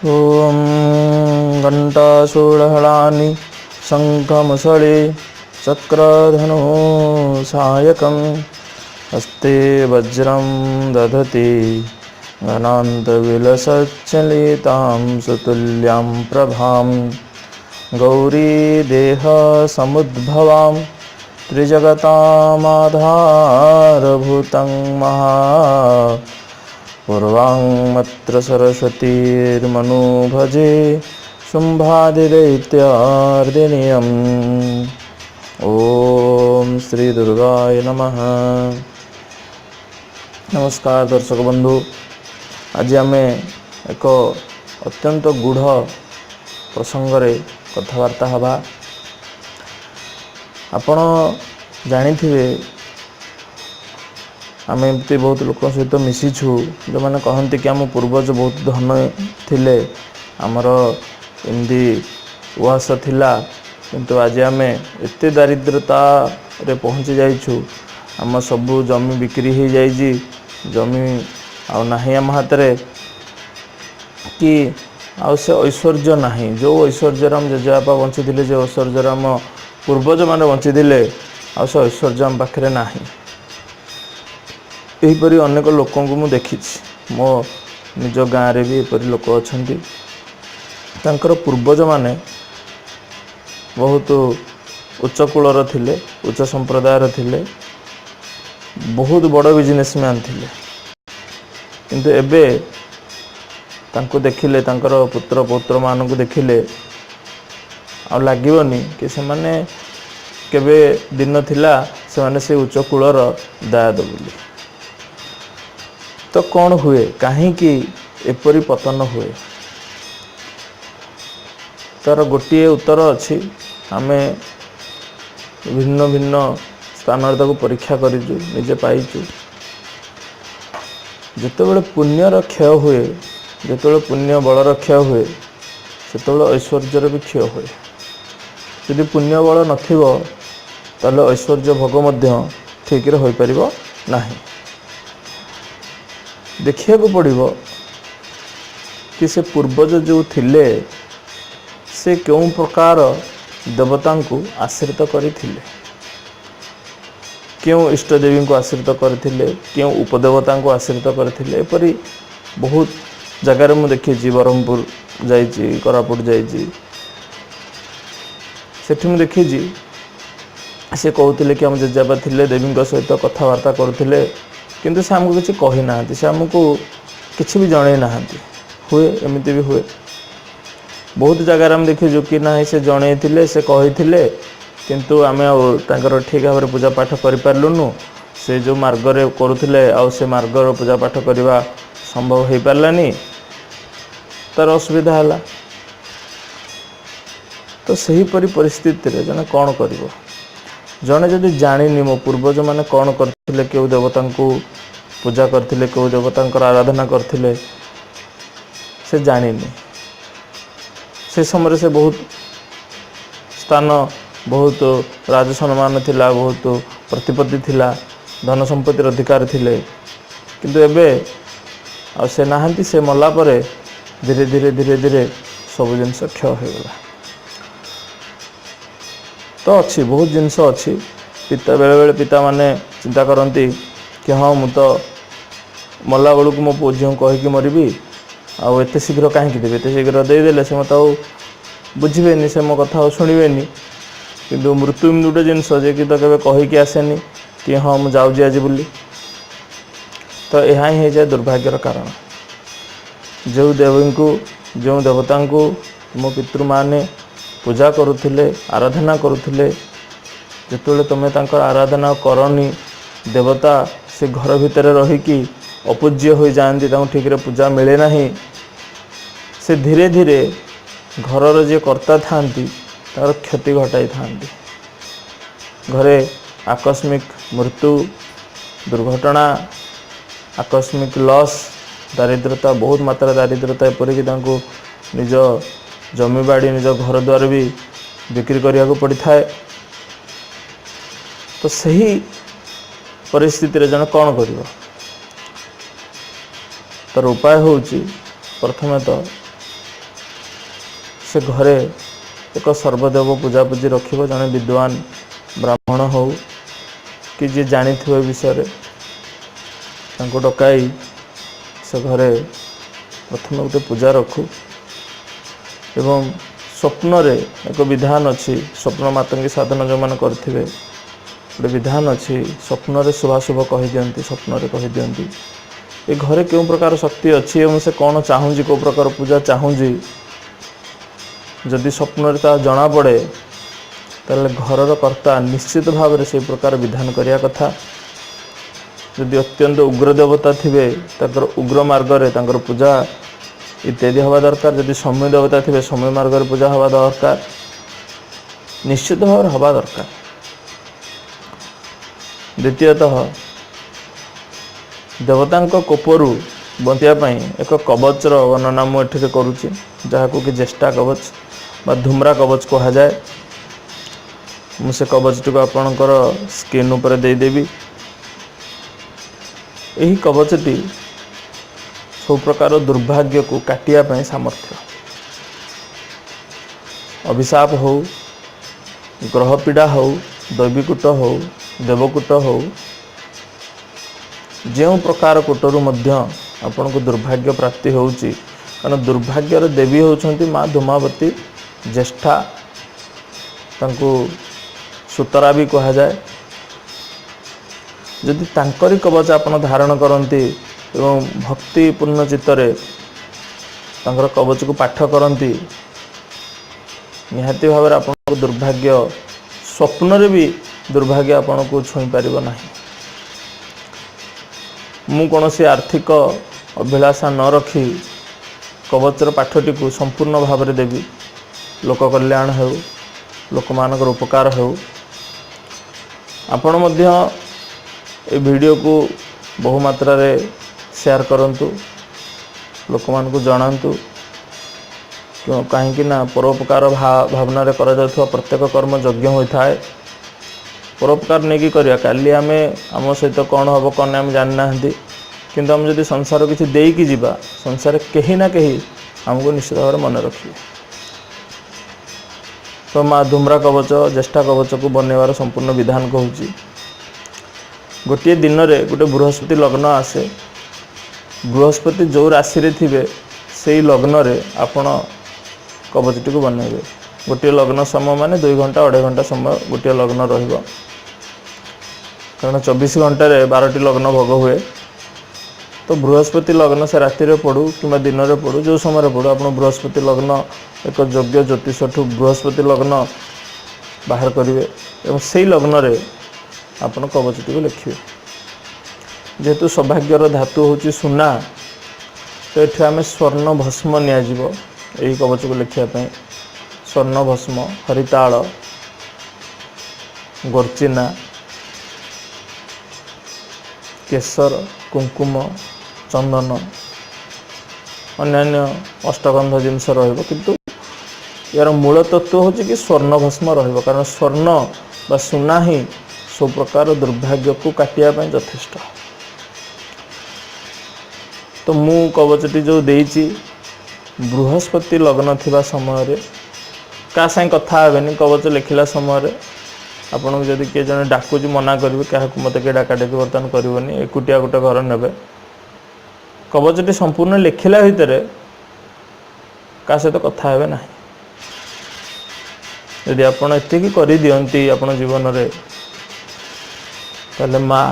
ॐ घण्टाशूलहलानि शङ्खमुसळे चक्रधनु सायकं हस्ते वज्रं दधति घनान्तविलसच्चलितां सुतुल्यां प्रभां गौरीदेहसमुद्भवां त्रिजगतामाधारभूतं महा पूर्वाङ्मत्र सरस्वतीर्मनु भजे शुम्भादिदैत्यार्दिनीयम् ओम श्री दुर्गाय नमः। नमस्कार दर्शक बंधु, आज आम एक अत्यंत गूढ़ प्रसंग कथबार्ता हवा। आपण जानिथिबे आम एमती बहुत लोक सहित मिशिछु जो मैंने कहते कि आम पूर्वज बहुत धन थिले, आमर एमती उवास थिला, किंतु आज आम एते दारिद्रता रे पहुँची जाइछु। आम सबू जमी बिक्री हो जाइए, जमी आ नाही आम हाथ रे कि आउ से ऐश्वर्य नाही। जो ऐश्वर्य आम जेजेबापा बंची थे, जो ऐश्वर्य आम पूर्वज मैंने बंची थे, आउ से ऐश्वर्य आम पाखे नाही। यहीपरि अनेक लोक मु देखी, मो निज गाँव रे भी एपरी लोक अच्छा। पूर्वज माने बहुत उच्च कूलर थिले, उच्च संप्रदायर थिले, बहुत बड़ बिजनेसमैन थिले, किंतु एबे तांको देखिले, तांकर पुत्र पौत्र मानक देखिले आ लागिवनी कि से माने केबे दिन थिला से माने से उच्च कूलर दायाद बोली। तो कौन हुए, कहीं एपरी पतन हुए, तार गोटे उत्तर अच्छी। आमे भिन्न भिन्न स्थान परीक्षा करूँ, निजे पाइचु। जितेबाला पुण्यर क्षय हुए, जितेबाला पुण्य बलर क्षय हुए, से ऐश्वर्यर भी क्षय हुए। यदि पुण्य बल नथिबो ताले ऐश्वर्य भोग मध्य ठीक रे होई परिबो नाही। देखिया को पड़िबो कि से पूर्वज जो थिले से क्यों प्रकार देवता को आश्रित करथिले, क्यों इष्टदेवी को आश्रित करथिले, क्यों उपदेवता को आश्रित करथिले। एपरी बहुत जगार मु देखी, ब्रह्मपुर जाइछि, कोरापुट जाइछि, सेठी मु देखी से कहते कि आम जेजेबापा थिले देवी सहित कथबार्ता करुले, किंतु से आमको किसी कही ना, से आमको किसी भी जन ना हुए। एमती भी हुए बहुत जगार आम देखीजु कि ना से जन थे, से कही, किंतु आम ठीक भाव में पूजा पाठ कर पार्लुनु। से जो मार्ग रे करुले आ से मार्ग पूजा पाठ करने संभव हो पारानी, तार असुविधा है। तो सही परी परिस्थिति रे जने कौन करिवो, जने जदि जानिनी मो पूर्वज माने कौन करथिले, केउ देवता को पूजा करथिले, केउ देवता आराधना करथिले, से जानिनी। से समय से बहुत स्थान, बहुत राज सम्मान थिला, बहुत प्रतिपत्ति थिला, धन संपत्ति अधिकार थिले, किंतु एबे आ से नाहंती। से मल्ला परे धीरे धीरे धीरे धीरे सब जिनस क्षय हो गला। तो अच्छी बहुत जिनस अच्छी। पिता बेले बेले पिता माने चिंता करती कि हाँ मु तो मल्ला बेलू मो पु झी कहीकि मरबी, आते शीघ्र कहीं देवी, एत शीघ्र देदेले से मत बुझे, से मो कथा शुणवे। किंतु मृत्यु गोटे जिनस जे कि तो केवे कहीकि आसेनी कि हाँ मु जाऊँ आज बोली। तो यह ही जाए दुर्भाग्यर कारण। जो देवी को, जो देवता को मो पितृ माने पूजा करुले, आराधना करुले, जिते तुम आराधना करनी, देवता से घर भितर रहीकि अपूज्य हो जाती, ठीक रे पूजा मिले ना। से धीरे धीरे घर जे कर्ता था तार क्षति घटाई था। घरे आकस्मिक मृत्यु, दुर्घटना, आकस्मिक लॉस, दारिद्रता, बहुत मात्रा दारिद्रता, एपरिक निज जमी बाड़ी, निज घर द्वार भी बिक्री करने को पड़ी थाए। तो सही परिस्थिति रे जन कौन कर, तार उपाय हूँ प्रथमे तो से घरे एक सर्वदेव पूजापूजी रखिब जड़े विद्वान ब्राह्मण हो कि जी जानी विषय डकाई से घरे प्रथम गोटे पूजा रखु एवं स्वप्न रे एक विधान अच्छी स्वप्न मातंगी साधन जो मैंने करेंगे गोटे विधान अच्छी स्वप्न रे शुभाशुभ कही दियंती स्वप्न रे कही दियंती ए घरे क्यों प्रकार शक्ति अच्छी एवं से कौन चाहूँगी कौ प्रकार पूजा चाहूँगी जदि स्वप्न रे ता जना पड़े ताले घरर कर्ता निश्चित भाव से प्रकार विधान करिया कथा यदि अत्यंत उग्र देवता थिबे ताकर उग्र मार्ग रे ताकर पूजा इत्यादि हवा दरकार जदि समय देवता थिबे समय मार्ग रे पूजा हवा दरकार निश्चित भाव हवा दरकार। द्वितीयतः देवतांक कोपरु बंचिया एक कवचर वर्णना मुझे करुच्ची जहाँ कि ज्येष्ठा कवच बा धूम्रा कवच कह जाए मुझे कवचटी को आपणकर स्क्रीन उपर देदेवी। यही कवचटी सब प्रकार दुर्भाग्य को काटिया सामर्थ्य अभिशाप हो ग्रह पीड़ा हो दैवीकूट हो देवकूट हो जो प्रकार कूटरू आपण को दुर्भाग्य प्राप्ति होउची कारण दुर्भाग्यर देवी होउछंती माँ धूमावती ज्येष्ठा तांको सुतरा भी कहा जाए जदि तांकरी कवच आपण धारण करती एवं भक्तिपूर्ण चित्तरे तांकर कवच को पाठ करती निहाती भाव में आपण दुर्भाग्य स्वप्न रे भी दुर्भाग्य आपण को छुई पारिबो नाही। मु कौनसी आर्थिक अभिलाषा न रखी कवचर पाठटी को संपूर्ण भाव में देवी लोक कल्याण हो लोक मानकर उपकार हो। आपण मध्य ए वीडियो को बहु मात्रा रे शेयर करंतु लोक मान को जणांतु कहीं ना परोपकार भावना रे करा जाथुवा प्रत्येक कर्म यज्ञ होता है परोपकार नहीं कि करिया काली आमे आम सहित कौन हम कौन आम जानी ना किंतु आम जदि संसार किसी देकी जीवा संसार कहीं ना कहीं हमको निश्चित भाव मन रखिए। तो माँ धूम्रा कवच ज्येष्ठा कवच को बनवार संपूर्ण विधान कहूँ गोटे दिन में गोटे बृहस्पति लग्न आसे बृहस्पति जो राशि रे थिबे से लग्न रे आपण कवचटी को बनइबे गोटे लग्न समय माने 2 घंटा 2.5 घंटा समय गोटे लग्न रहिबो कारण 24 घंटा रे 12टी लग्न भोग हुए। तो बृहस्पति लग्न से राति रे पड़ू कि दिन में पड़ू जो समय पड़ू आप बृहस्पति लग्न एक योग्य ज्योतिष बृहस्पति लग्न बाहर करेंगे और से लग्न रे आपण कवचटी को लिखिए जेहेतु सौभाग्यर धातु हूँ सुना तो ये आम स्वर्ण भस्म नियाजिबो यही कवच को लिखापी स्वर्ण भस्म हरिताल गोरचिना केसर कुंकुम चंदन अन्य अष्टगंध जिनस किंतु यार मूल तत्व हूँ कि स्वर्ण भस्म कारण स्वर्ण बा सुना ही सब प्रकार दुर्भाग्य को काटिया यथेष्ट। तो मु कवचटी जो देइची बृहस्पति लग्न थिबा समय रे का साई कथा हेबेनी कवच लिखिला समय रे आपन को जदि के जने डाकुची मना करिवे क्या मते के डाका डाकी बर्तन करबनी एकुटिया गोटे घर नेबे कवचटी संपूर्ण लिखिला भितरे का सहित कथा हेबे नाही। यदि आपन एतिकी करि दियंती आपन जीवन रे ताले माँ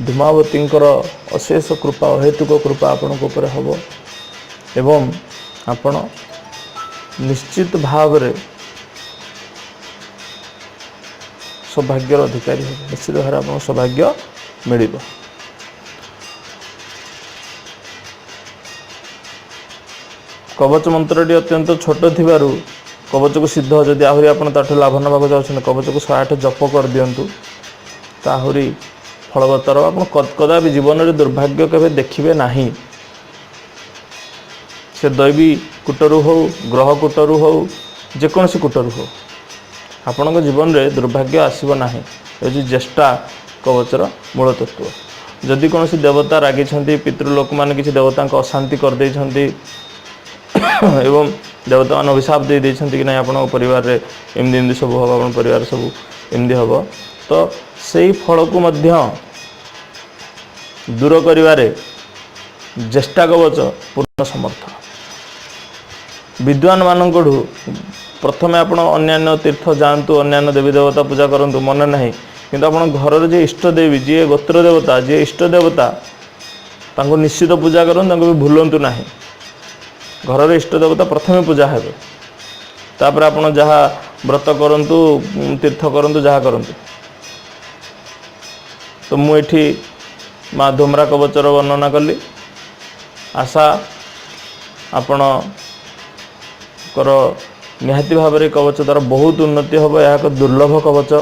धूमावतींकर अशेष कृपा अहेतुक कृपा आपण को ऊपर हबो एवं आपण निश्चित भाव रे सौभाग्यर अधिकारी हो निश्चित भाव आप सौभाग्य मिल। कवच मंत्रटी अत्यंत छोट थिबारु कवच को सिद्ध जदि आहरी आप लाभ नवाक जाऊँ कवच को 108 जप कर दिंतु तो आहरी फलवत्तर आप कदापि जीवन में दुर्भाग्य केवे देखिए नहीं से दैवी कूटरू हो ग्रह कूटरू हो जेकोसी कूटरू हो आपण जीवन में दुर्भाग्य आसब ना ये ज्येष्ठा कवचर मूल तत्व। जदि कौन देवता रागी पितृलोक मान किसी देवता अशांति करदे एवं देवता मान अभिशाप दे कि ना आप परिवार रे एमदी सब हम आप परिवार सब एमदी हम तो से फल को मध्य दूर करिवारे ज्येष्ठा कवच पूर्ण समर्थ विद्वान मानक प्रथमे आपण अन्यान्य तीर्थ जातु अन्यान्य देवी देवता पूजा करंतु मन नहीं किंतु आपण घर जे इष्ट देवी जी गोत्र देवता जी इष्ट देवता तांको निश्चित पूजा करंतु तांको भी भूलंतु नहीं घर इष्ट देवता प्रथमे पूजा हेबे तापर आपण जहा व्रत करंतु तीर्थ करंतु जहा करंतु तो मुठी माँ धूम्रा कवचर वर्णना कली आशा आपण कर निहाती भाव में कवच द्वारा बहुत उन्नति हम यह एक दुर्लभ कवच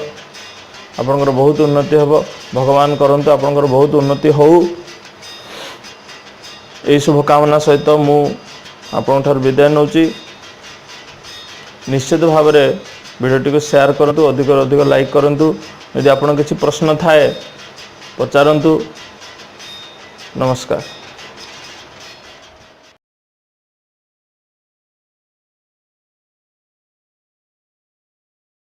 आपणकर बहुत उन्नति हम भगवान करंतु आपणकर बहुत उन्नति हो यही शुभकामना सहित मु आपंठार विदाय नौची निश्चित भाव में वीडियोटी को शेयर करंतु अधिक अधिक लाइक करंतु यदि आपण किसी प्रश्न थाए पचारंतु नमस्कार।